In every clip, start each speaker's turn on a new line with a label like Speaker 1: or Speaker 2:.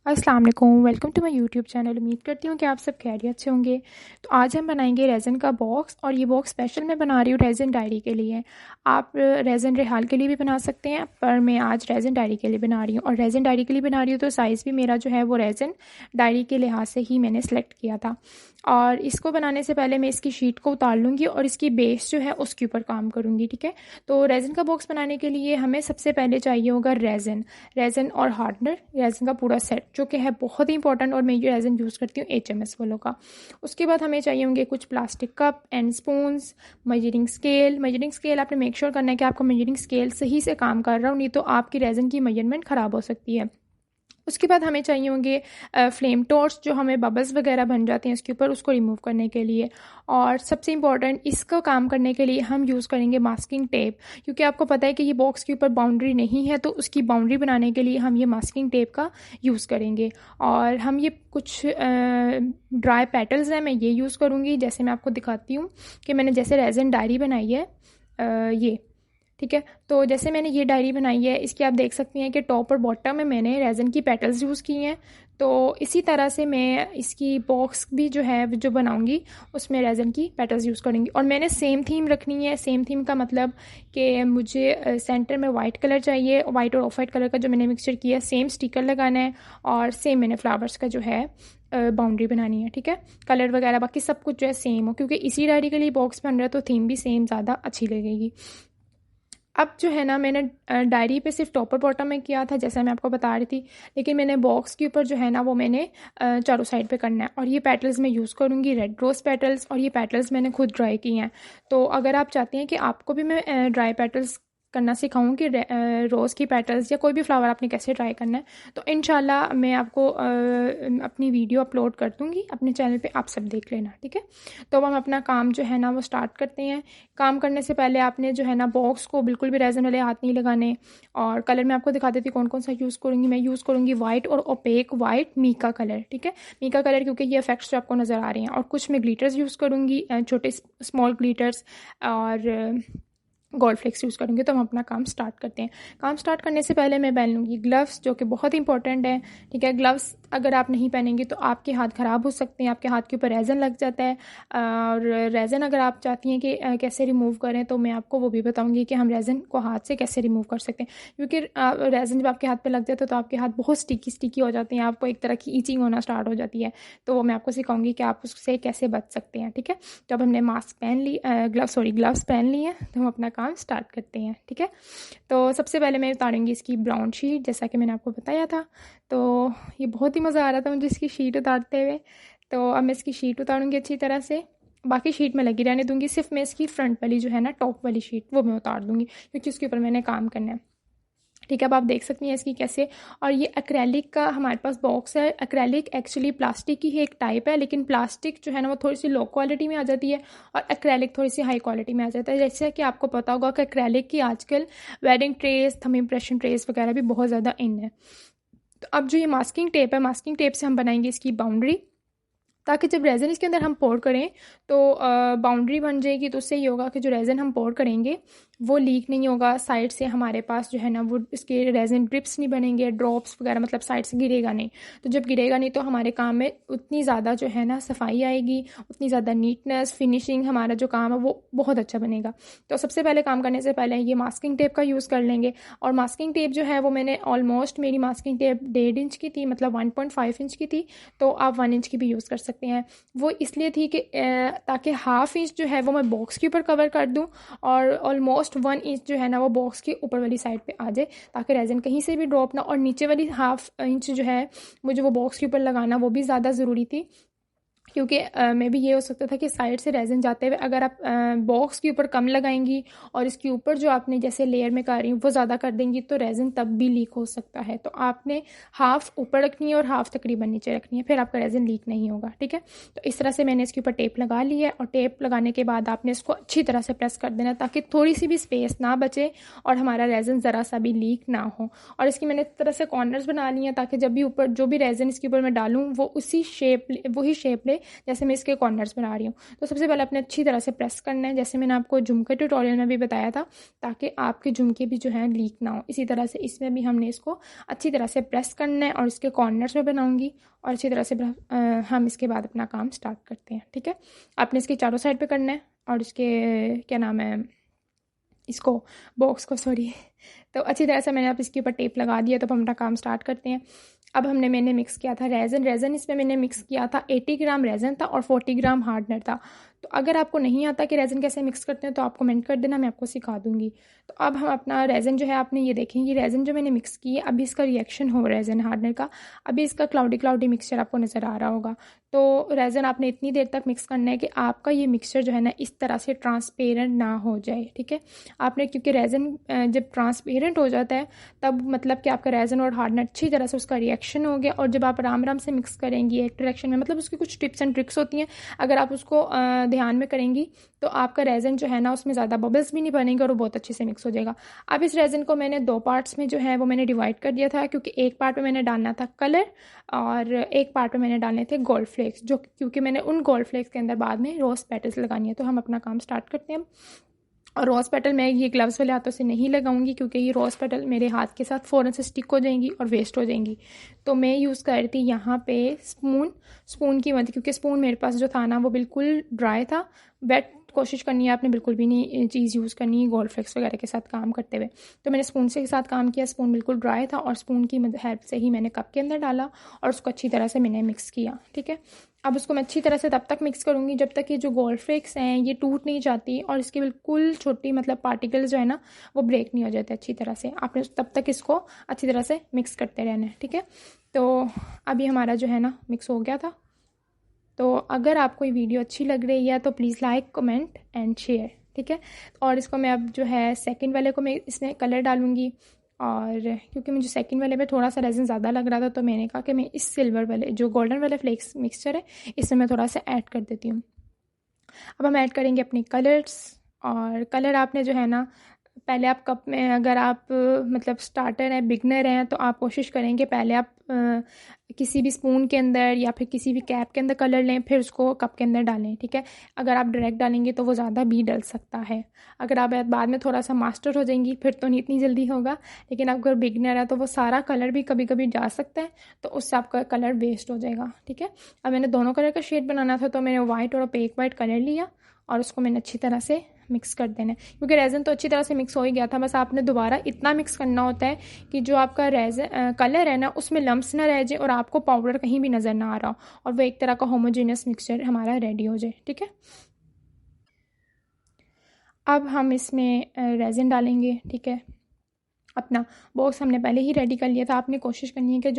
Speaker 1: अस्सलाम वालेकुम, welcome to my YouTube channel. उम्मीद करती हूँ कि आप सब खैरियत से होंगे। तो आज हम बनाएंगे रेज़न का बॉक्स, और ये बॉक्स स्पेशल मैं बना रही हूँ रेज़न डायरी के लिए। आप रेज़न रिहाल के लिए भी बना सकते हैं, पर मैं आज रेज़न डायरी के लिए बना रही हूँ। और रेज़न डायरी के लिए बना रही हूँ तो साइज़ भी मेरा जो है वो रेज़न डायरी के लिहाज से ही मैंने सेलेक्ट किया था। और इसको बनाने से पहले मैं इसकी शीट को उतार लूँगी और इसकी बेस जो है उसके ऊपर काम करूँगी, ठीक है। तो रेज़न का बॉक्स बनाने के लिए हमें सबसे पहले चाहिए होगा रेज़न और हार्डनर, रेज़न का पूरा सेट जो कि है बहुत ही इंपॉर्टेंट। और मैं ये रेज़न यूज़ करती हूँ HMS वालों का। उसके बाद हमें चाहिए होंगे कुछ plastic cup and spoons, measuring scale आपने मेक श्योर करना है कि आपका मेजरिंग स्केल सही से काम कर रहा हो, नहीं तो आपकी रेज़न की मेजरमेंट ख़राब हो सकती है। उसके बाद हमें चाहिए होंगे फ्लेम टॉर्च, जो हमें बबल्स वगैरह बन जाते हैं उसके ऊपर, उसको रिमूव करने के लिए। और सबसे इम्पॉर्टेंट, इसको काम करने के लिए हम यूज़ करेंगे मास्किंग टेप, क्योंकि आपको पता है कि ये बॉक्स के ऊपर बाउंड्री नहीं है, तो उसकी बाउंड्री बनाने के लिए हम ये मास्किंग टेप का यूज़ करेंगे। और हम ये कुछ ड्राई पेटल्स हैं, मैं ये यूज़ करूँगी। जैसे मैं आपको दिखाती हूँ कि मैंने जैसे रेज़न डायरी बनाई है, ये ठीक है। तो जैसे मैंने ये डायरी बनाई है, इसकी आप देख सकती हैं कि टॉप और बॉटम में मैंने रेज़न की पेटल्स यूज़ की हैं। तो इसी तरह से मैं इसकी बॉक्स भी जो है जो बनाऊंगी उसमें रेज़न की पेटल्स यूज़ करूँगी। और मैंने सेम थीम रखनी है। सेम थीम का मतलब कि मुझे सेंटर में वाइट कलर चाहिए, वाइट और ऑफ वाइट कलर का जो मैंने मिक्सचर किया है, सेम स्टिकर लगाना है। और सेम मैंने फ्लावर्स का जो है बाउंड्री बनानी है, ठीक है। कलर वगैरह बाकी सब कुछ जो है सेम हो, क्योंकि इसी डायरी के लिए बॉक्स बन रहा है तो थीम भी सेम ज़्यादा अच्छी लगेगी। अब जो है ना, मैंने डायरी पे सिर्फ टॉप और बॉटम में किया था जैसा मैं आपको बता रही थी, लेकिन मैंने बॉक्स के ऊपर जो है ना वो मैंने चारों साइड पे करना है। और ये पेटल्स मैं यूज़ करूँगी रेड रोज़ पेटल्स, और ये पेटल्स मैंने खुद ड्राई की हैं। तो अगर आप चाहते हैं कि आपको भी मैं ड्राई पेटल्स करना सिखाऊं कि रोज़ की पेटल्स या कोई भी फ्लावर आपने कैसे ट्राई करना है, तो इंशाल्लाह मैं आपको अपनी वीडियो अपलोड कर दूँगी अपने चैनल पे, आप सब देख लेना, ठीक है। तो अब हम अपना काम जो है ना वो स्टार्ट करते हैं। काम करने से पहले आपने जो है ना बॉक्स को बिल्कुल भी रेज़न वाले हाथ नहीं लगाने। और कलर मैं आपको दिखा देती हूँ कौन कौन सा यूज़ करूँगी। मैं यूज़ करूँगी वाइट और ओपेक वाइट मीका कलर, ठीक है। मीका कलर क्योंकि ये इफेक्ट्स जो आपको नज़र आ रहे हैं। और कुछ मैं ग्लिटर्स यूज़ करूँगी, छोटे स्मॉल ग्लिटर्स, और गोल्ड फ्लेक्स यूज़ करूँगी। तो हम अपना काम स्टार्ट करते हैं। काम स्टार्ट करने से पहले मैं पहन लूँगी ग्लव्स, जो कि बहुत इंपॉर्टेंट है, ठीक है। ग्लव्स अगर आप नहीं पहनेंगे तो आपके हाथ ख़राब हो सकते हैं, आपके हाथ के ऊपर रेज़न लग जाता है। और रेज़न अगर आप चाहती हैं कि कैसे रिमूव करें, तो मैं आपको वो भी बताऊँगी कि हम रेज़न को हाथ से कैसे रिमूव कर सकते हैं। क्योंकि रेज़न जब आपके हाथ पे लग जाता है तो आपके हाथ बहुत स्टिकी हो जाते हैं, आपको एक तरह की ईचिंग होना स्टार्ट हो जाती है। तो वो मैं आपको सिखाऊंगी कि आप उससे कैसे बच सकते हैं, ठीक है। जब हमने मास्क पहन ली, ग्लव्स पहन लिए, तो हम अपना काम स्टार्ट करते हैं, ठीक है। तो सबसे पहले मैं उतारूंगी इसकी ब्राउन शीट, जैसा कि मैंने आपको बताया था। तो ये बहुत ही मज़ा आ रहा था मुझे इसकी शीट उतारते हुए। तो अब मैं इसकी शीट उतारूंगी अच्छी तरह से। बाकी शीट में लगी रहने दूंगी, सिर्फ मैं इसकी फ्रंट वाली जो है ना टॉप वाली शीट वो मैं उतार दूंगी, क्योंकि उसके ऊपर मैंने काम करना है, ठीक है। अब आप देख सकती हैं इसकी कैसे। और ये एक्रेलिक का हमारे पास बॉक्स है। एक्रेलिक एक्चुअली प्लास्टिक की ही एक टाइप है, लेकिन प्लास्टिक जो है ना वो थोड़ी सी लो क्वालिटी में आ जाती है, और एक्रेलिक थोड़ी सी हाई क्वालिटी में आ जाता है। जैसे कि आपको पता होगा कि एक्रेलिक की आजकल wedding trace, thumb impression trace वगैरह भी बहुत ज़्यादा इन है। तो अब जो ये मास्किंग टेप है, मास्किंग टेप से हम बनाएंगे इसकी बाउंड्री, ताकि जब रेज़न इसके अंदर हम पोर करें तो बाउंड्री बन जाएगी। तो उससे ये होगा कि जो रेज़न हम पोर करेंगे वो लीक नहीं होगा। साइड से हमारे पास जो है ना वो इसके रेज़न ड्रिप्स नहीं बनेंगे, ड्रॉप्स वगैरह, मतलब साइड से गिरेगा नहीं। तो जब गिरेगा नहीं तो हमारे काम में उतनी ज़्यादा जो है ना सफाई आएगी, उतनी ज़्यादा नीटनेस, फिनिशिंग, हमारा जो काम है वो बहुत अच्छा बनेगा। तो सबसे पहले काम करने से पहले ये मास्किंग टेप का यूज़ कर लेंगे। और मास्किंग टेप जो है वो मैंने ऑलमोस्ट, मेरी मास्किंग टेप 1.5 इंच की थी, मतलब 1.5 इंच की थी। तो आप 1 इंच की भी यूज़ कर सकते हैं। वो इसलिए थी कि ताकि 1/2 इंच जो है वो मैं बॉक्स के ऊपर कवर कर दूं, और ऑलमोस्ट 1 इंच जो है ना वो बॉक्स के ऊपर वाली साइड पे आ जाए, ताकि रेज़न कहीं से भी ड्रॉप ना। और नीचे वाली 1/2 इंच जो है मुझे वो बॉक्स के ऊपर लगाना वो भी ज़्यादा ज़रूरी थी, क्योंकि मे भी ये हो सकता था कि साइड से रेज़न जाते हुए अगर आप बॉक्स के ऊपर कम लगाएंगी और इसके ऊपर जो आपने जैसे लेयर में कर रही हूँ वो ज़्यादा कर देंगी, तो रेज़न तब भी लीक हो सकता है। तो आपने हाफ़ ऊपर रखनी है और हाफ़ तकरीबन नीचे रखनी है, फिर आपका रेज़न लीक नहीं होगा, ठीक है। तो इस तरह से मैंने इसके ऊपर टेप लगा ली है। और टेप लगाने के बाद आपने इसको अच्छी तरह से प्रेस कर देना, ताकि थोड़ी सी भी स्पेस ना बचे और हमारा रेज़न ज़रा सा भी लीक ना हो। और इसकी मैंने इस तरह से कॉर्नर्स बना ली हैं, ताकि जब भी ऊपर जो भी रेज़न इसके ऊपर मैं डालूँ वो उसी शेप, वही शेप ले जैसे मैं इसके कॉर्नर्स बना रही हूँ। तो सबसे पहले अपने अच्छी तरह से प्रेस करना है, जैसे मैंने आपको झुमके ट्यूटोरियल में भी बताया था, ताकि आपके झुमके भी जो है लीक ना हो। इसी तरह से इसमें भी हमने इसको अच्छी तरह से प्रेस करना है और इसके कॉर्नर्स में बनाऊंगी और अच्छी तरह से हम इसके बाद अपना काम स्टार्ट करते हैं। ठीक है, आपने इसके चारों साइड पे करना है और इसके क्या नाम है, इसको बॉक्स को सॉरी तो अच्छी तरह से मैंने अब इसके ऊपर टेप लगा दिया। तो अब हम अपना काम स्टार्ट करते हैं। अब मैंने मिक्स किया था रेज़न इसमें मैंने मिक्स किया था 80 ग्राम रेज़न था और 40 ग्राम हार्डनर था। तो अगर आपको नहीं आता कि रेज़न कैसे मिक्स करते हैं तो आप कमेंट कर देना, मैं आपको सिखा दूंगी। तो अब हम अपना रेज़न जो है, आपने ये देखेंगे रेज़न जो मैंने मिक्स की है, अभी इसका रिएक्शन हो रेज़न हार्डनर का, अभी इसका क्लाउडी मिक्सचर आपको नज़र आ रहा होगा। तो रेज़न आपने इतनी देर तक मिक्स करना है कि आपका ये मिक्सचर जो है ना इस तरह से ट्रांसपेरेंट ना हो जाए। ठीक है, आपने क्योंकि रेज़न जब ट्रांसपेरेंट हो जाता है तब मतलब कि आपका रेज़न और हार्डनर अच्छी तरह से उसका रिएक्शन हो गया। और जब आप आराम से मिक्स करेंगी एक डायरेक्शन में, मतलब उसकी कुछ टिप्स एंड ट्रिक्स होती हैं, अगर आप उसको ध्यान में करेंगी तो आपका रेज़न जो है ना उसमें ज़्यादा बबल्स भी नहीं बनेंगे और वो बहुत अच्छे से मिक्स हो जाएगा। अब इस रेज़न को मैंने 2 पार्ट्स में जो है वो मैंने डिवाइड कर दिया था, क्योंकि एक पार्ट में मैंने डालना था कलर और एक पार्ट में मैंने डालने थे गोल्ड फ्लेक्स, जो क्योंकि मैंने उन गोल्ड फ्लेक्स के अंदर बाद में रोज़ पेटल्स लगानी है। तो हम अपना काम स्टार्ट करते हैं। और रोज़ पेटल मैं ये ग्लव्स वाले हाथों से नहीं लगाऊंगी, क्योंकि ये रोज़ पेटल मेरे हाथ के साथ फ़ौरन से स्टिक हो जाएंगी और वेस्ट हो जाएंगी। तो मैं यूज़ कर रही थी यहाँ पे स्पून की मदद, क्योंकि स्पून मेरे पास जो था ना वो बिल्कुल ड्राई था। वेट कोशिश करनी है आपने, बिल्कुल भी नहीं चीज़ यूज़ करनी है गोल्ड फ्लेक्स वगैरह के साथ काम करते हुए। तो मैंने स्पून से के साथ काम किया, स्पून बिल्कुल ड्राई था और स्पून की हेल्प से ही मैंने कप के अंदर डाला और उसको अच्छी तरह से मैंने मिक्स किया। ठीक है, अब उसको मैं अच्छी तरह से तब तक मिक्स करूँगी जब तक ये जो गोल्ड फ्लेक्स हैं ये टूट नहीं जाती और इसकी बिल्कुल छोटी मतलब पार्टिकल्स जो है ना वो ब्रेक नहीं हो जाते अच्छी तरह से। आपने तब तक इसको अच्छी तरह से मिक्स करते रहना है। ठीक है, तो अभी हमारा जो है ना मिक्स हो गया था। तो अगर आपको ये वीडियो अच्छी लग रही है तो please like comment and share. ठीक है, और इसको मैं अब जो है सेकंड वाले को मैं इसमें कलर डालूंगी, और क्योंकि मुझे सेकंड वाले में थोड़ा सा रेज़न ज़्यादा लग रहा था तो मैंने कहा कि मैं इस सिल्वर वाले जो गोल्डन वाले फ्लेक्स मिक्सचर है इसमें मैं थोड़ा सा ऐड कर देती हूँ। अब हम ऐड करेंगे अपने कलर्स, और कलर आपने जो है ना पहले आप कप में, अगर आप मतलब स्टार्टर है बिगनर हैं तो आप कोशिश करेंगे पहले आप किसी भी स्पून के अंदर या फिर किसी भी कैप के अंदर कलर लें, फिर उसको कप के अंदर डालें। ठीक है, अगर आप डायरेक्ट डालेंगे तो वो ज़्यादा भी डल सकता है। अगर आप बाद में थोड़ा सा मास्टर हो जाएंगी फिर तो नहीं इतनी जल्दी होगा, लेकिन अगर बिगनर है तो वो सारा कलर भी कभी कभी जा सकता है, तो उससे आपका कलर वेस्ट हो जाएगा। ठीक है, अब मैंने दोनों कलर का शेड बनाना था तो मैंने वाइट और ओपेक वाइट कलर लिया और उसको मैंने अच्छी तरह से मिक्स कर देना है, क्योंकि रेज़न तो अच्छी तरह से मिक्स हो ही गया था। बस आपने दोबारा इतना मिक्स करना होता है कि जो आपका रेज़न कलर है ना उसमें लम्प्स ना रह जाए और आपको पाउडर कहीं भी नज़र ना आ रहा हो और वो एक तरह का होमोजेनियस मिक्सचर हमारा रेडी हो जाए। ठीक है, अब हम इसमें रेज़न डालेंगे। ठीक है, अपना बॉक्स हमने पहले ही रेडी कर लिया था। आपने कोशिश करनी है कि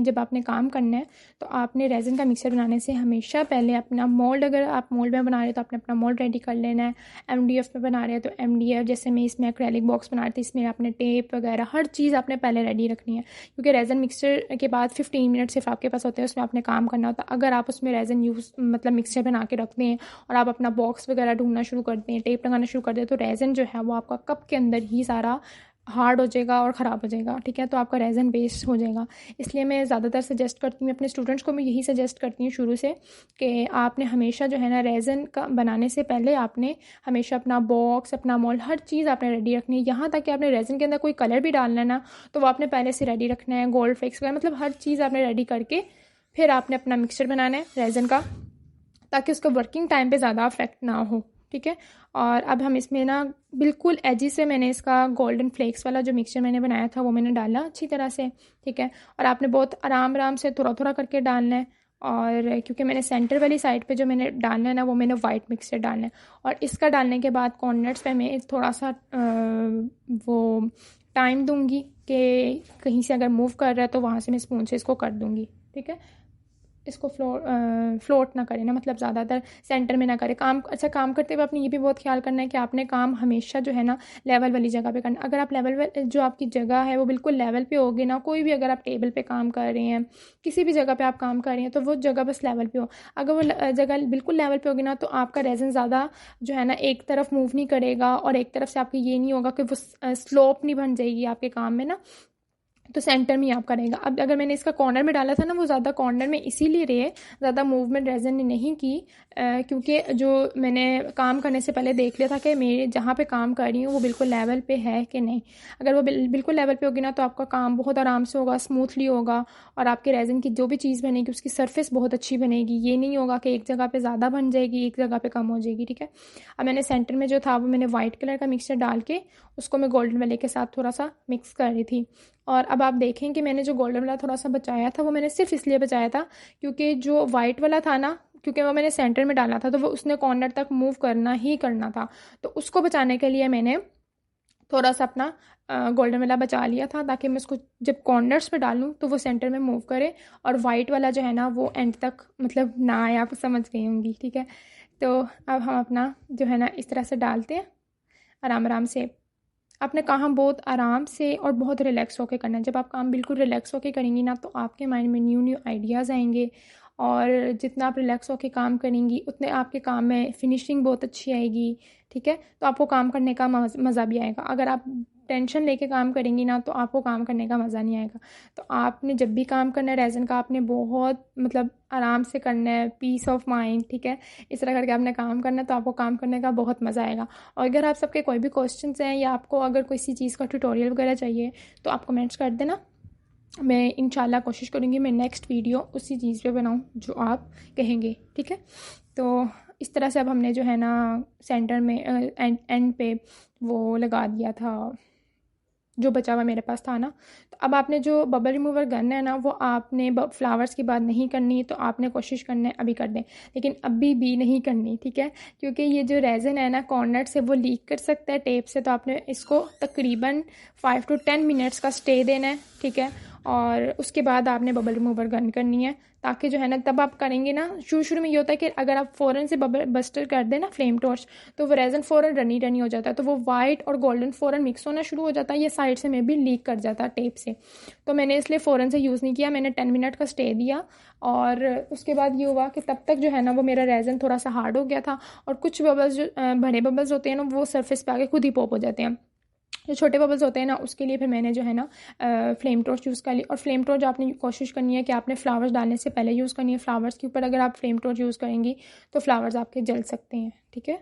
Speaker 1: जब आपने काम करना है तो आपने रेज़न का मिक्सर बनाने से हमेशा पहले अपना मोल्ड, अगर आप मोल्ड में बना रहे हो तो आपने अपना मोल्ड रेडी कर लेना है। एमडीएफ में बना रहे हैं तो एमडीएफ, जैसे मैं इसमें एक्रेलिक बॉक्स बना रही थी इसमें आपने टेप वगैरह हर चीज़ आपने पहले रेडी रखनी है, क्योंकि रेज़न मिक्सर के बाद 15 मिनट सिर्फ आपके पास होते हैं, उसमें आपने काम करना होता है। अगर आप उसमें रेज़न मतलब मिक्सचर बना के रखते हैं और आप अपना बॉक्स वगैरह ढूंढना शुरू करते हैं, टेप लगाना शुरू कर दें, तो रेज़न जो है वो आपका कप के अंदर ही सारा हार्ड हो जाएगा और ख़राब हो जाएगा। ठीक है, तो आपका रेज़न वेस्ट हो जाएगा। इसलिए मैं ज़्यादातर सजेस्ट करती हूँ अपने स्टूडेंट्स को, मैं यही सजेस्ट करती हूँ शुरू से कि आपने हमेशा जो है ना रेज़न का बनाने से पहले आपने हमेशा अपना बॉक्स, अपना मोल्ड, हर चीज़ आपने रेडी रखनी है। यहाँ तक कि आपने रेज़न के अंदर कोई कलर भी डालना है ना तो वो आपने पहले से रेडी रखना है, गोल्ड फ्लेक्स वगैरह, मतलब हर चीज़ आपने रेडी करके फिर आपने अपना मिक्सचर बनाना है रेज़न का, ताकि उसका वर्किंग टाइम पे ज़्यादा अफेक्ट ना हो। ठीक है, और अब हम इसमें ना बिल्कुल एजी से मैंने इसका गोल्डन फ्लेक्स वाला जो मिक्सचर मैंने बनाया था वो मैंने डाला अच्छी तरह से। ठीक है, और आपने बहुत आराम आराम से थोड़ा थोड़ा करके डालना है, और क्योंकि मैंने सेंटर वाली साइड पे जो मैंने डालना है ना वो मैंने वाइट मिक्सचर डालना है, और इसका डालने के बाद कॉर्नर्स पे मैं थोड़ा सा वो टाइम दूंगी कि कहीं से अगर मूव कर रहा है तो वहाँ से मैं स्पून से इसको कर दूंगी। ठीक है, इसको फ्लोट ना करें ना, मतलब ज़्यादातर सेंटर में ना करें। काम करते हुए आपने ये भी बहुत ख्याल करना है कि आपने काम हमेशा जो है ना लेवल वाली जगह पे करना। अगर आप जो आपकी जगह है वो बिल्कुल लेवल पे होगी ना, कोई भी अगर आप टेबल पे काम कर रहे हैं, किसी भी जगह पे आप काम कर रहे हैं तो वो जगह बस लेवल पे हो। अगर वो जगह बिल्कुल लेवल पे होगी ना तो आपका रेज़न ज़्यादा जो है ना एक तरफ मूव नहीं करेगा और एक तरफ से आपकी ये नहीं होगा कि वो स्लोप नहीं बन जाएगी आपके काम में ना, तो सेंटर में ही आपका रहेगा। अब अगर मैंने इसका कॉर्नर में डाला था ना, वो ज़्यादा कॉर्नर में इसीलिए रहे, ज़्यादा मूवमेंट रेजन ने नहीं की, क्योंकि जो मैंने काम करने से पहले देख लिया था कि मेरे जहाँ पे काम कर रही हूँ वो बिल्कुल लेवल पे है कि नहीं। अगर वो बिल्कुल लेवल पे होगी ना, तो आपका काम बहुत आराम से होगा, स्मूथली होगा, और आपके रेजन की जो भी चीज़ बनेगी उसकी सरफेस बहुत अच्छी बनेगी। ये नहीं होगा कि एक जगह पर ज़्यादा बन जाएगी, एक जगह पर कम हो जाएगी, ठीक है। अब मैंने सेंटर में जो था वो मैंने वाइट कलर का मिक्सचर डाल के उसको मैं गोल्डन वाले के साथ थोड़ा सा मिक्स कर रही थी। और अब आप देखें कि मैंने जो गोल्डन वाला थोड़ा सा बचाया था वो मैंने सिर्फ इसलिए बचाया था क्योंकि जो वाइट वाला था ना, क्योंकि वो मैंने सेंटर में डाला था तो वो उसने कॉर्नर तक मूव करना ही करना था, तो उसको बचाने के लिए मैंने थोड़ा सा अपना गोल्डन वाला बचा लिया था, ताकि मैं उसको जब कॉर्नर्स पे डालूं तो वो सेंटर में मूव करे, और वाइट वाला जो है ना वो एंड तक मतलब ना आए। आप समझ गई होंगी, ठीक है। तो अब हम अपना जो है ना इस तरह से डालते हैं आराम आराम से। आपने काम बहुत आराम से और बहुत रिलैक्स होकर करना है। जब आप काम बिल्कुल रिलैक्स होकर करेंगी ना, तो आपके माइंड में न्यू न्यू आइडियाज़ आएंगे, और जितना आप रिलैक्स होकर काम करेंगी उतने आपके काम में फिनिशिंग बहुत अच्छी आएगी, ठीक है। तो आपको काम करने का मज़ा भी आएगा। अगर आप टेंशन लेके काम करेंगी ना, तो आपको काम करने का मज़ा नहीं आएगा। तो आपने जब भी काम करना है रेज़न का, आपने बहुत मतलब आराम से करना है, पीस ऑफ माइंड, ठीक है। इस तरह करके आपने काम करना है, तो आपको काम करने का बहुत मज़ा आएगा। और अगर आप सबके कोई भी क्वेश्चंस हैं या आपको अगर किसी चीज़ का ट्यूटोरियल वगैरह चाहिए, तो आप कमेंट्स कर देना। मैं इंशाल्लाह कोशिश करूँगी मैं नेक्स्ट वीडियो उसी चीज़ पे बनाऊँ जो आप कहेंगे, ठीक है। तो इस तरह से अब हमने जो है ना सेंटर में एंड पे वो लगा दिया था जो बचा हुआ मेरे पास था ना। तो अब आपने जो बबल रिमूवर गन है ना, वो आपने फ्लावर्स की बात नहीं करनी, तो आपने कोशिश करना है अभी कर दें, लेकिन अभी भी नहीं करनी, ठीक है। क्योंकि ये जो रेज़न है ना कॉर्नर से वो लीक कर सकता है टेप से, तो आपने इसको तकरीबन 5 to 10 मिनट्स का स्टे देना है, ठीक है। और उसके बाद आपने बबल रिमूवर गन करनी है, ताकि जो है ना तब आप करेंगे ना, शुरू शुरू में ये होता है कि अगर आप फ़ौरन से बबल बस्टर कर दें ना फ्लेम टॉर्च, तो वो रेज़न फ़ौरन रनी रनी हो जाता है, तो वो वाइट और गोल्डन फ़ौरन मिक्स होना शुरू हो जाता है, ये साइड से में भी लीक कर जाता है टेप से। तो मैंने इसलिए फ़ौरन से यूज़ नहीं किया, मैंने 10 मिनट का स्टे दिया। और उसके बाद ये हुआ कि तब तक जो है ना वो मेरा रेज़न थोड़ा सा हार्ड हो गया था, और कुछ बबल्स जो बड़े बबल्स होते हैं ना वो सरफेस पे आके खुद ही पॉप हो जाते हैं। जो छोटे बबल्स होते हैं ना उसके लिए फिर मैंने जो है ना फ्लेम टॉर्च यूज़ कर ली। और फ्लेम टॉर्च आपने कोशिश करनी है कि आपने फ्लावर्स डालने से पहले यूज़ करनी है। फ्लावर्स के ऊपर अगर आप फ्लेम टॉर्च यूज़ करेंगी तो फ्लावर्स आपके जल सकते हैं, ठीक है।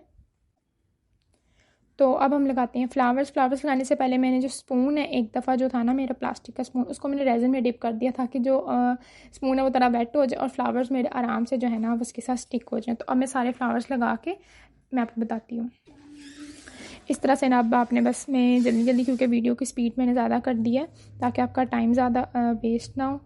Speaker 1: तो अब हम लगाते हैं फ्लावर्स। फ्लावर्स लगाने से पहले मैंने जो स्पून है, एक दफ़ा जो था ना मेरा प्लास्टिक का स्पून, उसको मैंने रेज़न में डिप कर दिया ताकि जो स्पून है वो तरह वेट हो जाए और फ्लावर्स मेरे आराम से जो है ना उसके साथ स्टिक हो जाए। तो अब मैं सारे फ्लावर्स लगा के मैं आपको बताती हूँ। इस तरह से ना अब आपने बस मैं जल्दी जल्दी, क्योंकि वीडियो की स्पीड मैंने ज़्यादा कर दी है ताकि आपका टाइम ज़्यादा वेस्ट ना हो,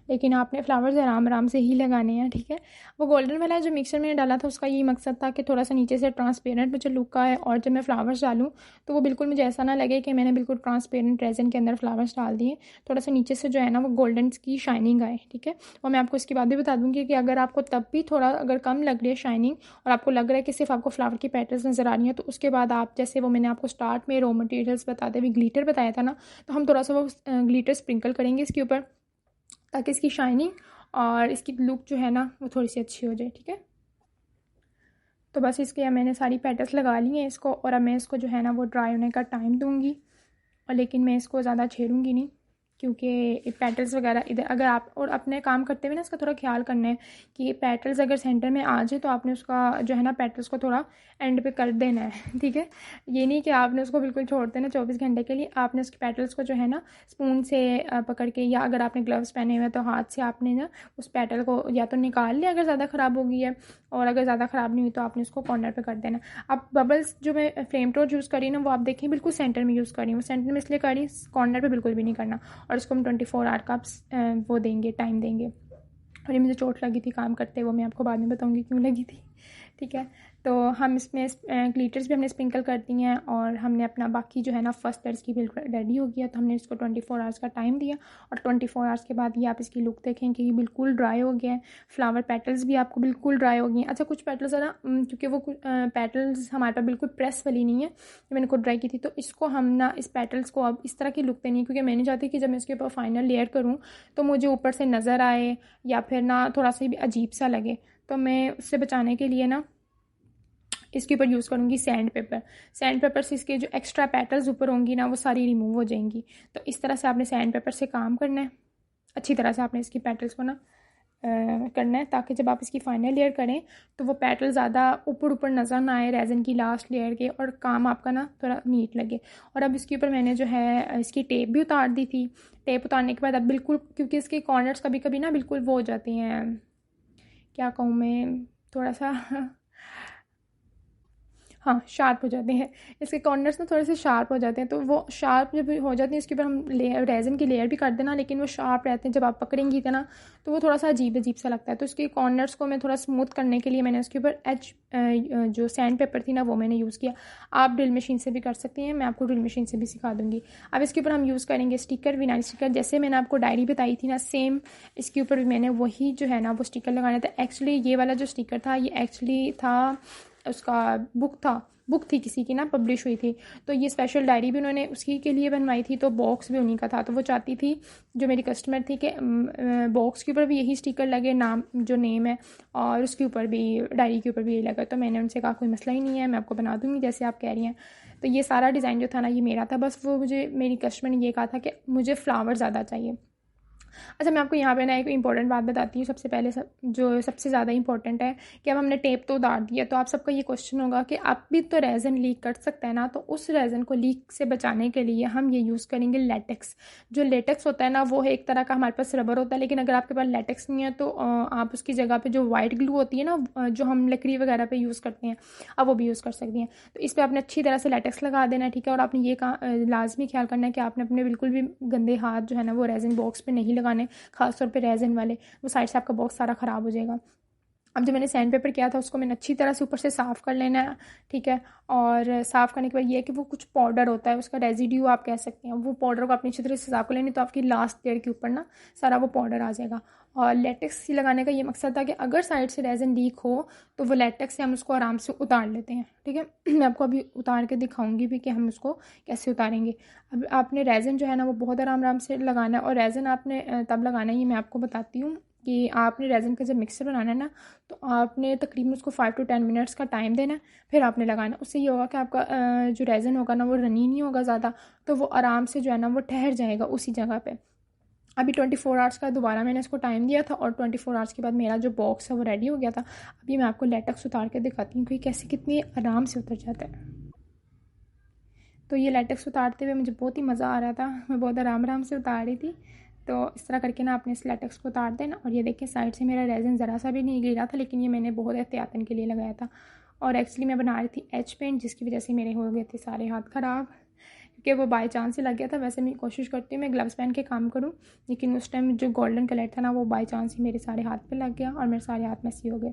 Speaker 1: लेकिन आपने फ्लावर्स आराम आराम से ही लगाने हैं, ठीक है। वो गोल्डन वाला जो मिक्सर मैंने डाला था उसका यही मकसद था कि थोड़ा सा नीचे से ट्रांसपेरेंट मुझे लुक का है, और जब मैं फ्लावर्स डालूँ तो वो बिल्कुल मुझे ऐसा ना लगे कि मैंने बिल्कुल ट्रांसपेरेंट रेज़न के अंदर फ्लावर्स डाल दिए। थोड़ा सा नीचे से जो है ना वो गोल्डन की शाइनिंग आए, ठीक है। और मैं आपको इसकी बात भी बता दूँगी कि अगर आपको तब भी थोड़ा अगर कम लग रही है शाइनिंग, और आपको लग रहा है कि सिर्फ आपको फ्लावर की पेटल्स नज़र आ रही हैं, तो उसके बाद आप जैसे वो मैंने आपको स्टार्ट में रॉ मटेरियल्स बताते हुए ग्लिटर बताया था ना, तो हम थोड़ा सा वो ग्लिटर स्प्रिंकल करेंगे इसके ऊपर, ताकि इसकी शाइनिंग और इसकी लुक जो है ना वो थोड़ी सी अच्छी हो जाए, ठीक है। तो बस इसके अब मैंने सारी पेटल्स लगा ली हैं इसको, और अब मैं इसको जो है ना वो ड्राई होने का टाइम दूँगी, और लेकिन मैं इसको ज़्यादा छेड़ूंगी नहीं, क्योंकि पेटल्स वगैरह इधर अगर आप और अपने काम करते हुए ना इसका थोड़ा ख्याल करना है कि पेटल्स अगर सेंटर में आ जाए तो आपने उसका जो है ना पेटल्स को थोड़ा एंड पे कर देना है, ठीक है। ये नहीं कि आपने उसको बिल्कुल छोड़ देना 24 घंटे के लिए। आपने उसके पेटल्स को जो है ना स्पून से पकड़ के, या अगर आपने ग्लव्स पहने हुए तो हाथ से आपने ना उस पेटल को या तो निकाल लिया अगर ज़्यादा ख़राब हो गई है, और अगर ज़्यादा ख़राब नहीं हुई तो आपने उसको कॉर्नर पर कर देना। अब बबल्स जो मैं फ्लेम टॉर्च यूज़ करी ना वो आप देखिए बिल्कुल सेंटर में यूज़ करी हूँ, सेंटर में इसलिए करी, कॉर्नर पे बिल्कुल भी नहीं करना। और उसको हम 24 आवर का वो देंगे, टाइम देंगे। और ये मुझे चोट लगी थी काम करते, वो मैं आपको बाद में बताऊंगी क्यों लगी थी, ठीक है। तो हम इसमें ग्लिटर्स भी हमने स्प्रिंकल कर दी हैं, और हमने अपना बाकी जो है ना फर्स्ट लेयर्स की बिल्कुल रेडी हो गया, तो हमने इसको 24 आवर्स का टाइम दिया। और 24 आवर्स के बाद ये आप इसकी लुक देखें कि ये बिल्कुल ड्राई हो गया है। फ्लावर पेटल्स भी आपको बिल्कुल ड्राई हो गई हैं। अच्छा, कुछ पेटल्स है ना, क्योंकि वो कुछ पेटल्स हमारे पास बिल्कुल प्रेस वाली नहीं है, ये मैंने खुद ड्राई की थी, तो इसको हम ना इस पेटल्स को अब इस तरह की लुक देनी है, क्योंकि मैं नहीं चाहती कि जब मैं इसके ऊपर फाइनल लेयर करूँ तो मुझे ऊपर से नज़र आए या फिर ना थोड़ा सा भी अजीब सा लगे। तो मैं उससे बचाने के लिए ना इसके ऊपर यूज़ करूँगी सैंड पेपर। सैंड पेपर से इसके जो एक्स्ट्रा पेटल्स ऊपर होंगी ना वो सारी रिमूव हो जाएंगी। तो इस तरह से आपने सैंड पेपर से काम करना है, अच्छी तरह से आपने इसकी पेटल्स को ना करना है, ताकि जब आप इसकी फाइनल लेयर करें तो वो पेटल ज़्यादा ऊपर ऊपर नज़र ना आए रेज़न की लास्ट लेयर के, और काम आपका ना थोड़ा नीट लगे। और अब इसके ऊपर मैंने जो है इसकी टेप भी उतार दी थी। टेप उतारने के बाद अब बिल्कुल, क्योंकि इसके कॉर्नर्स कभी कभी ना बिल्कुल वो हो जाते हैं, क्या कहूँ मैं, थोड़ा सा हाँ शार्प हो जाते हैं, इसके कॉर्नर्स ना थोड़े से शार्प हो जाते हैं। तो वो शार्प जब हो जाते हैं इसके ऊपर हम लेयर रेज़न की लेयर भी कर देना, लेकिन वो शार्प रहते हैं, जब आप पकड़ेंगी ना तो वो थोड़ा सा अजीब अजीब सा लगता है। तो इसके कॉर्नर्स को मैं थोड़ा स्मूथ करने के लिए मैंने उसके ऊपर जो सैंड पेपर थी ना वो मैंने यूज़ किया। आप ड्रिल मशीन से भी कर सकती हैं, मैं आपको ड्रिल मशीन से भी सिखा दूँगी। अब इसके ऊपर हम यूज़ करेंगे स्टिकर, विनाइल स्टिकर। जैसे मैंने आपको डायरी बताई थी ना, सेम इसके ऊपर भी मैंने वही जो है ना वो स्टिकर लगाना था। एक्चुअली ये वाला जो स्टिकर था ये एक्चुअली था उसका बुक थी किसी की ना, पब्लिश हुई थी। तो ये स्पेशल डायरी भी उन्होंने उसी के लिए बनवाई थी, तो बॉक्स भी उन्हीं का था। तो वो चाहती थी, जो मेरी कस्टमर थी, कि बॉक्स के ऊपर भी यही स्टिकर लगे, नाम जो नेम है, और उसके ऊपर भी, डायरी के ऊपर भी यही लगा। तो मैंने उनसे कहा कोई मसला ही नहीं है, मैं आपको बना दूँगी जैसे आप कह रही हैं। तो ये सारा डिज़ाइन जो था ना ये मेरा था, बस वो मुझे मेरी कस्टमर ने ये कहा था कि मुझे फ्लावर ज़्यादा चाहिए। अच्छा, मैं आपको यहाँ पे ना एक इंपॉर्टेंट बात बताती हूँ। सबसे पहले जो सबसे ज़्यादा इंपॉर्टेंट है कि अब हमने टेप तो उतार दिया, तो आप सबका ये क्वेश्चन होगा कि आप भी तो रेज़न लीक कर सकते हैं ना। तो उस रेज़न को लीक से बचाने के लिए हम ये यूज़ करेंगे लेटेक्स। जो लेटेक्स होता है ना वो है एक तरह का, हमारे पास रबर होता है, लेकिन अगर आपके पास लेटेक्स नहीं है तो आप उसकी जगह पर जो वाइट ग्लू होती है ना, जो हम लकड़ी वगैरह पर यूज़ करते हैं, अब वो भी यूज़ कर सकती हैं। तो इस पर आपने अच्छी तरह से लेटेक्स लगा देना है, ठीक है। और आपने ये लाजमी ख्याल करना है कि आपने अपने बिल्कुल भी गंदे हाथ जो है ना वो रेज़न बॉक्स पे नहीं लगाने, खासतौर पे रेज़न वाले, वो साइड से आपका बॉक्स सारा ख़राब हो जाएगा। अब जो मैंने सैंड पेपर किया था उसको मैंने अच्छी तरह से ऊपर से साफ़ कर लेना है, ठीक है। और साफ़ करने के बाद ये है कि वो कुछ पाउडर होता है, उसका रेजिड्यू आप कह सकते हैं, वो पाउडर को अपनी अच्छी तरह से साफ़ कर लेनी, तो आपकी लास्ट लेयर के ऊपर ना सारा वो पाउडर आ जाएगा। और लेटेक्स लगाने का ये मकसद था कि अगर साइड से रेज़न लीक हो तो वो लेटेक्स से हम उसको आराम से उतार लेते हैं, ठीक है। मैं आपको अभी उतार के दिखाऊंगी भी कि हम उसको कैसे उतारेंगे। अब आपने रेज़न जो है ना वो बहुत आराम से लगाना है, और रेज़न आपने तब लगाना है, ये मैं आपको बताती हूँ कि आपने रेज़न का जब मिक्सर बनाना है ना तो आपने तकरीबन उसको 5 to 10 मिनट्स का टाइम देना है, फिर आपने लगाना। उससे ये होगा कि आपका जो रेज़न होगा ना वो रनी नहीं होगा ज़्यादा, तो वो आराम से जो है ना वो ठहर जाएगा उसी जगह पे। अभी 24 आवर्स का दोबारा मैंने इसको टाइम दिया था, और 24 आवर्स के बाद मेरा जो बॉक्स है वो रेडी हो गया था। अभी मैं आपको लेटेक्स उतार के दिखाती हूँ कि कैसे कितनी आराम से उतर जाता है। तो ये लेटेक्स उतारते हुए मुझे बहुत ही मज़ा आ रहा था, मैं बहुत आराम से उतार रही थी। तो इस तरह करके ना आपने इस लेटेक्स को उतार देना। और ये देखिए साइड से मेरा रेज़न ज़रा सा भी नहीं गिरा था, लेकिन ये मैंने बहुत एहतियातन के लिए लगाया था। और एक्चुअली मैं बना रही थी एच पेंट, जिसकी वजह से मेरे हो गए थे सारे हाथ ख़राब, क्योंकि वो बाय चांस ही लग गया था। वैसे मैं कोशिश करती हूँ मैं ग्लव्स पहन के काम करूँ, लेकिन उस टाइम जो गोल्डन कलर था ना वो बाय चांस ही मेरे सारे हाथ पे लग गया, और मेरे सारे हाथ मैसी हो गए।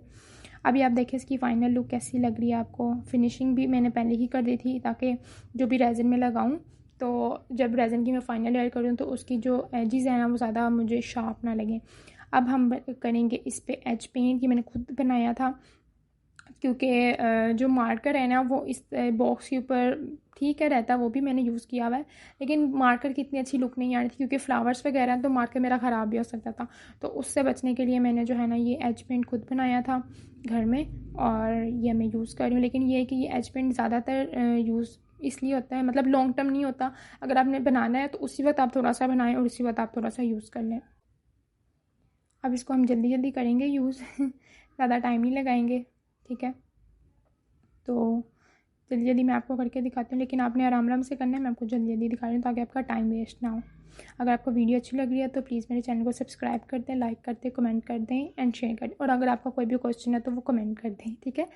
Speaker 1: अभी आप देखिए इसकी फ़ाइनल लुक कैसी लग रही है आपको। फिनिशिंग भी मैंने पहले ही कर दी थी, ताकि जो भी रेज़न में लगाऊँ तो जब रेज़न की मैं फ़ाइनल लेयर करूँ तो उसकी जो एजेस हैं ना वो ज़्यादा मुझे शार्प ना लगें। अब हम करेंगे इस पे एच पेंट, ये मैंने खुद बनाया था, क्योंकि जो मार्कर है ना वो इस बॉक्स के ऊपर ठीक है रहता है, वो भी मैंने यूज़ किया हुआ है, लेकिन मार्कर की इतनी अच्छी लुक नहीं आ रही थी, क्योंकि फ्लावर्स वगैरह हैं तो मार्कर मेरा ख़राब भी हो सकता था। तो उससे बचने के लिए मैंने जो है ना ये एच पेंट खुद बनाया था घर में, और ये मैं यूज़ कर रही हूँ। लेकिन ये है कि ये एच पेंट ज़्यादातर यूज़ इसलिए होता है, मतलब लॉन्ग टर्म नहीं होता। अगर आपने बनाना है तो उसी वक्त आप थोड़ा सा बनाएं और उसी वक्त आप थोड़ा सा यूज़ कर लें। अब इसको हम जल्दी जल्दी करेंगे यूज़ ज़्यादा टाइम नहीं लगाएंगे, ठीक है। तो जल्दी जल्दी मैं आपको करके दिखाती हूँ, लेकिन आपने आराम से करना है, मैं आपको जल्दी जल्दी दिखा रही हूँ ताकि आपका टाइम वेस्ट ना हो। अगर आपको वीडियो अच्छी लग रही है तो प्लीज़ मेरे चैनल को सब्सक्राइब कर दें, लाइक कर दें, कमेंट कर दें एंड शेयर कर दें, और अगर आपका कोई भी क्वेश्चन है तो वो कमेंट कर दें, ठीक है।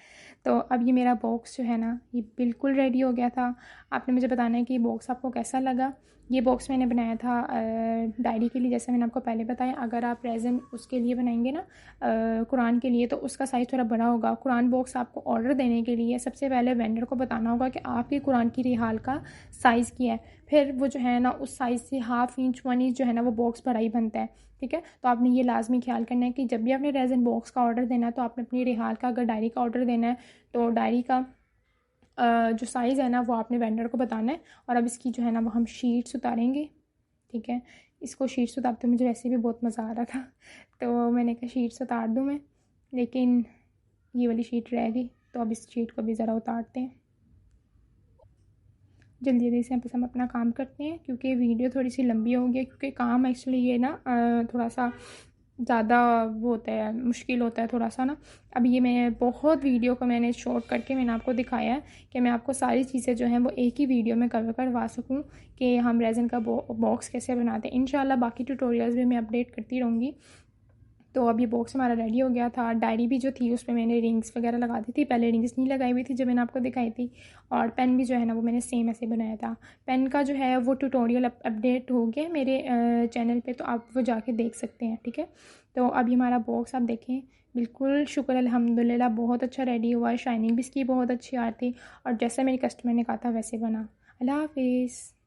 Speaker 1: तो अब ये मेरा बॉक्स जो है ना ये बिल्कुल रेडी हो गया था। आपने मुझे बताना है कि ये बॉक्स आपको कैसा लगा। ये बॉक्स मैंने बनाया था डायरी के लिए, जैसे मैंने आपको पहले बताया। अगर आप रेज़न उसके लिए बनाएंगे ना कुरान के लिए, तो उसका साइज़ थोड़ा बड़ा होगा। कुरान बॉक्स आपको ऑर्डर देने के लिए सबसे पहले वेंडर को बताना होगा कि आपके कुरान की रिहाल का साइज़ क्या है, फिर वो जो है ना उस साइज़ से 1/2 इंच 1 इंच जो है ना वो बॉक्स बड़ा ही बनता है, ठीक है। तो आपने ये लाजमी ख्याल करना है कि जब भी आपने रेज़न बॉक्स का ऑर्डर देना है तो आपने अपनी रिहाल का, अगर डायरी का ऑर्डर देना है तो डायरी का जो साइज़ है ना वो आपने वेंडर को बताना है। और अब इसकी जो है ना वो हम शीट्स उतारेंगे, ठीक है। इसको शीट्स उतारते मुझे वैसे भी बहुत मज़ा आ रहा था, तो मैंने कहा शीट्स उतार दूँ मैं, लेकिन ये वाली शीट रह गई। तो अब इस शीट को भी ज़रा उतारते हैं, जल्दी जल्दी से बस हम अपना काम करते हैं क्योंकि वीडियो थोड़ी सी लंबी हो गई, क्योंकि काम एक्चुअली ये ना थोड़ा सा ज़्यादा वो होता है, मुश्किल होता है थोड़ा सा ना। अब ये मैं बहुत वीडियो को मैंने शॉर्ट करके मैंने आपको दिखाया है कि मैं आपको सारी चीज़ें जो हैं वो एक ही वीडियो में कवर करवा सकूं कि हम रेज़न का बॉक्स कैसे बनाते हैं। इंशाल्लाह बाकी ट्यूटोरियल्स भी मैं अपडेट करती रहूँगी। तो अब ये बॉक्स हमारा रेडी हो गया था। डायरी भी जो थी उसमें मैंने रिंग्स वगैरह लगा दी थी, पहले रिंग्स नहीं लगाई हुई थी जब मैंने आपको दिखाई थी। और पेन भी जो है ना वो मैंने सेम ऐसे बनाया था। पेन का जो है वो ट्यूटोरियल अपडेट हो गया मेरे चैनल पे, तो आप वो जाके देख सकते हैं, ठीक है। तो अभी हमारा बॉक्स आप देखें, बिल्कुल शुक्र अल्हम्दुलिल्लाह बहुत अच्छा रेडी हुआ है। शाइनिंग भी इसकी बहुत अच्छी आ रही थी और जैसा मेरे कस्टमर ने कहा था वैसे बना। अल्लाह हाफिज़।